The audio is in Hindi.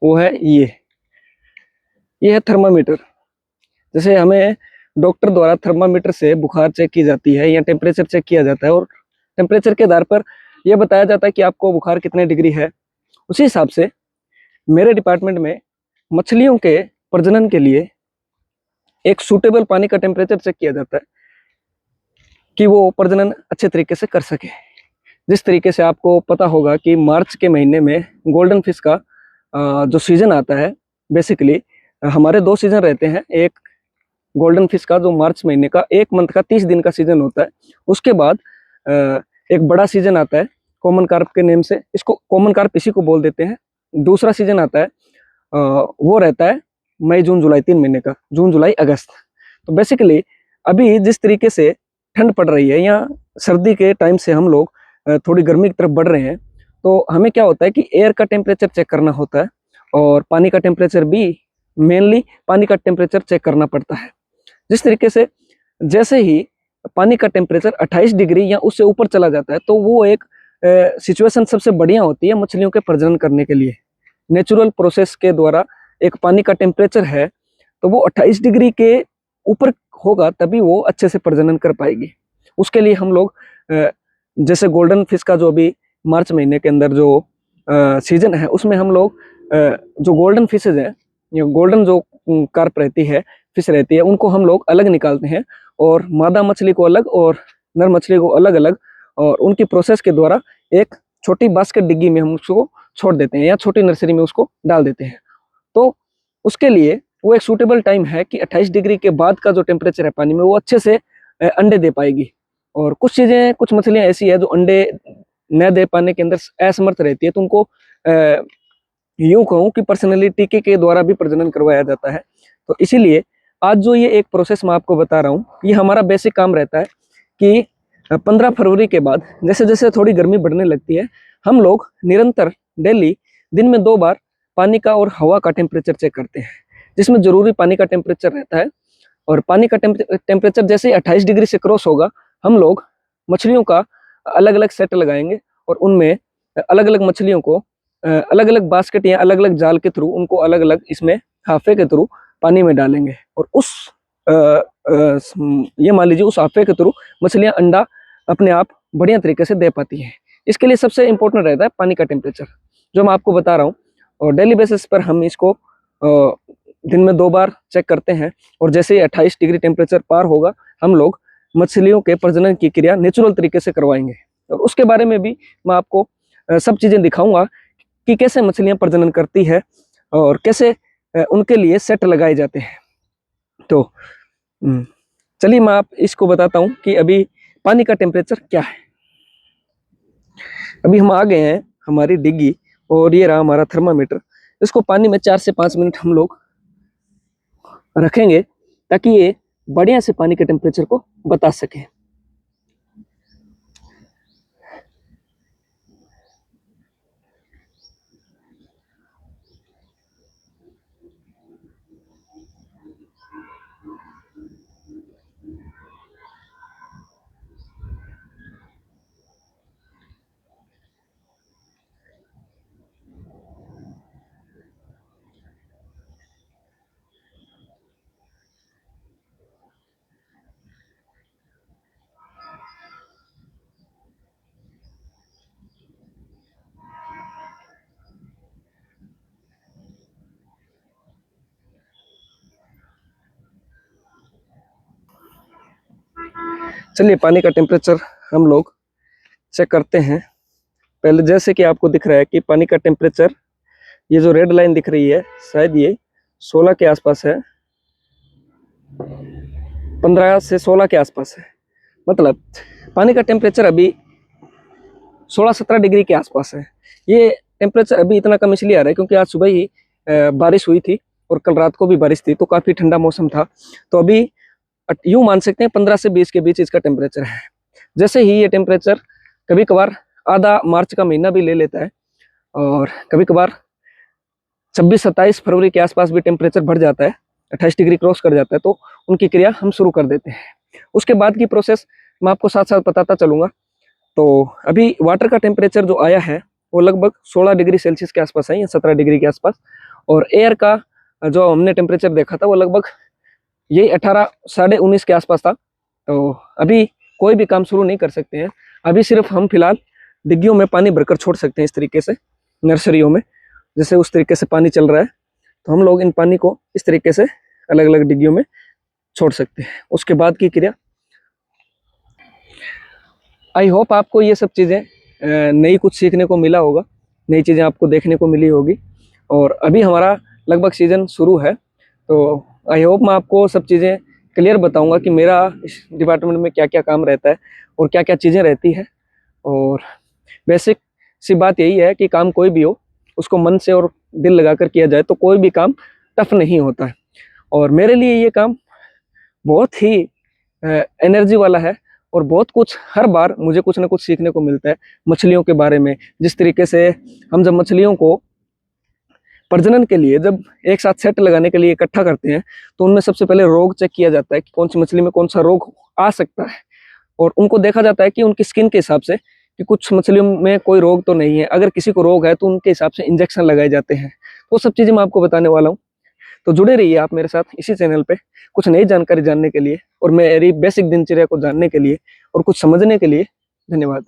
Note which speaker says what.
Speaker 1: वो है ये है थर्मामीटर। जैसे हमें डॉक्टर द्वारा थर्मामीटर से बुखार चेक की जाती है या टेम्परेचर चेक किया जाता है, और टेम्परेचर के आधार पर यह बताया जाता है कि आपको बुखार कितने डिग्री है। उसी हिसाब से मेरे डिपार्टमेंट में मछलियों के प्रजनन के लिए एक सूटेबल पानी का टेम्परेचर चेक किया जाता है कि वो प्रजनन अच्छे तरीके से कर सके। जिस तरीके से आपको पता होगा कि मार्च के महीने में गोल्डन फिश का जो सीजन आता है, बेसिकली हमारे 2 सीजन रहते हैं। एक गोल्डन फिश का जो मार्च महीने का 1 मंथ का 30 दिन का सीजन होता है। उसके बाद एक बड़ा सीजन आता है कॉमन कार्प के नेम से, इसको कॉमन कार्प इसी को बोल देते हैं। दूसरा सीजन आता है वो रहता है मई जून जुलाई 3 महीने का, जून जुलाई अगस्त। तो बेसिकली अभी जिस तरीके से ठंड पड़ रही है या सर्दी के टाइम से हम लोग थोड़ी गर्मी की तरफ बढ़ रहे हैं, तो हमें क्या होता है कि एयर का टेम्परेचर चेक करना होता है और पानी का टेम्परेचर भी, मेनली पानी का टेम्परेचर चेक करना पड़ता है। जिस तरीके से जैसे ही पानी का टेम्परेचर 28 डिग्री या उससे ऊपर चला जाता है, तो वो एक सिचुएशन सबसे बढ़िया होती है मछलियों के प्रजनन करने के लिए। नेचुरल प्रोसेस के द्वारा एक पानी का टेम्परेचर है तो वो 28 डिग्री के ऊपर होगा, तभी वो अच्छे से प्रजनन कर पाएगी। उसके लिए हम लोग जैसे गोल्डन फिश का जो अभी मार्च महीने के अंदर जो सीजन है, उसमें हम लोग जो गोल्डन फिशेज हैं, गोल्डन जो कार्प रहती है, फिश रहती है, उनको हम लोग अलग निकालते हैं और मादा मछली को अलग और नर मछली को अलग अलग, और उनकी प्रोसेस के द्वारा एक छोटी बास्केट डिग्गी में हम उसको छोड़ देते हैं या छोटी नर्सरी में उसको डाल देते हैं। तो उसके लिए वो एक सूटेबल टाइम है कि 28 डिग्री के बाद का जो टेम्परेचर है पानी में, वो अच्छे से अंडे दे पाएगी। और कुछ चीज़ें, कुछ मछलियाँ ऐसी है जो अंडे न दे पाने के अंदर असमर्थ रहती है, तो उनको यूं कहूँ कि पर्सनली टीके के द्वारा भी प्रजनन करवाया जाता है। तो इसीलिए आज जो ये एक प्रोसेस मैं आपको बता रहा हूँ, ये हमारा बेसिक काम रहता है कि 15 फरवरी के बाद जैसे जैसे थोड़ी गर्मी बढ़ने लगती है, हम लोग निरंतर डेली दिन में 2 बार पानी का और हवा का टेम्परेचर चेक करते हैं, जिसमें जरूरी पानी का टेम्परेचर रहता है। और पानी का टेम्परेचर जैसे ही 28 डिग्री से क्रॉस होगा, हम लोग मछलियों का अलग अलग सेट लगाएंगे और उनमें अलग अलग मछलियों को अलग अलग बास्केट या अलग अलग जाल के थ्रू उनको अलग अलग इसमें हाफे के थ्रू पानी में डालेंगे, और उस ये मान लीजिए उस हाफे के थ्रू मछलियां अंडा अपने आप बढ़िया तरीके से दे पाती हैं। इसके लिए सबसे इंपॉर्टेंट रहता है पानी का टेम्परेचर, जो मैं आपको बता रहा हूँ। और डेली बेसिस पर हम इसको दिन में 2 बार चेक करते हैं, और जैसे ही 28 डिग्री टेम्परेचर पार होगा, हम लोग मछलियों के प्रजनन की क्रिया नेचुरल तरीके से करवाएंगे। और उसके बारे में भी मैं आपको सब चीज़ें दिखाऊंगा कि कैसे मछलियां प्रजनन करती है और कैसे उनके लिए सेट लगाए जाते हैं। तो चलिए मैं आप इसको बताता हूँ कि अभी पानी का टेम्परेचर क्या है। अभी हम आ गए हैं हमारी डिग्गी, और ये रहा हमारा थर्मामीटर। इसको पानी में 4 से 5 मिनट हम लोग रखेंगे ताकि ये बढ़िया से पानी के टेम्परेचर को बता सके। चलिए पानी का टेम्परेचर हम लोग चेक करते हैं। पहले जैसे कि आपको दिख रहा है कि पानी का टेम्परेचर, ये जो रेड लाइन दिख रही है, शायद ये 16 के आसपास है, 15 से 16 के आसपास है। मतलब पानी का टेम्परेचर अभी 16-17 डिग्री के आसपास है। ये टेम्परेचर अभी इतना कम इसलिए आ रहा है क्योंकि आज सुबह ही बारिश हुई थी और कल रात को भी बारिश थी, तो काफ़ी ठंडा मौसम था। तो अभी यूँ मान सकते हैं 15 से 20 के बीच इसका टेम्परेचर है। जैसे ही ये टेम्परेचर कभी कभार आधा मार्च का महीना भी ले लेता है, और कभी कभार 26-27 फरवरी के आसपास भी टेम्परेचर बढ़ जाता है, 28 डिग्री क्रॉस कर जाता है, तो उनकी क्रिया हम शुरू कर देते हैं। उसके बाद की प्रोसेस मैं आपको साथ साथ बताता चलूँगा। तो अभी वाटर का टेम्परेचर जो आया है वो लगभग 16 डिग्री सेल्सियस के आसपास है या 17 डिग्री के आसपास। और एयर का जो हमने टेम्परेचर देखा था वो लगभग यही 18 साढ़े 19 के आसपास था। तो अभी कोई भी काम शुरू नहीं कर सकते हैं। अभी सिर्फ हम फिलहाल डिग्गियों में पानी भरकर छोड़ सकते हैं, इस तरीके से नर्सरियों में जैसे उस तरीके से पानी चल रहा है। तो हम लोग इन पानी को इस तरीके से अलग अलग डिग्गियों में छोड़ सकते हैं। उसके बाद की क्रिया, आई होप आपको ये सब चीज़ें नई कुछ सीखने को मिला होगा, नई चीज़ें आपको देखने को मिली होगी। और अभी हमारा लगभग सीज़न शुरू है, तो आई होप मैं आपको सब चीज़ें क्लियर बताऊंगा कि मेरा इस डिपार्टमेंट में क्या क्या काम रहता है और क्या क्या चीज़ें रहती है। और बेसिक सी बात यही है कि काम कोई भी हो उसको मन से और दिल लगाकर किया जाए तो कोई भी काम टफ नहीं होता है। और मेरे लिए ये काम बहुत ही एनर्जी वाला है और बहुत कुछ, हर बार मुझे कुछ ना कुछ सीखने को मिलता है मछलियों के बारे में। जिस तरीके से हम जब मछलियों को प्रजनन के लिए जब एक साथ सेट लगाने के लिए इकट्ठा करते हैं तो उनमें सबसे पहले रोग चेक किया जाता है कि कौन सी मछली में कौन सा रोग आ सकता है। और उनको देखा जाता है कि उनकी स्किन के हिसाब से कि कुछ मछलियों में कोई रोग तो नहीं है, अगर किसी को रोग है तो उनके हिसाब से इंजेक्शन लगाए जाते हैं। वो सब चीज़ें मैं आपको बताने वाला हूँ, तो जुड़े रहिए आप मेरे साथ इसी चैनल पे कुछ नई जानकारी जानने के लिए और मेरी बेसिक दिनचर्या को जानने के लिए और कुछ समझने के लिए। धन्यवाद।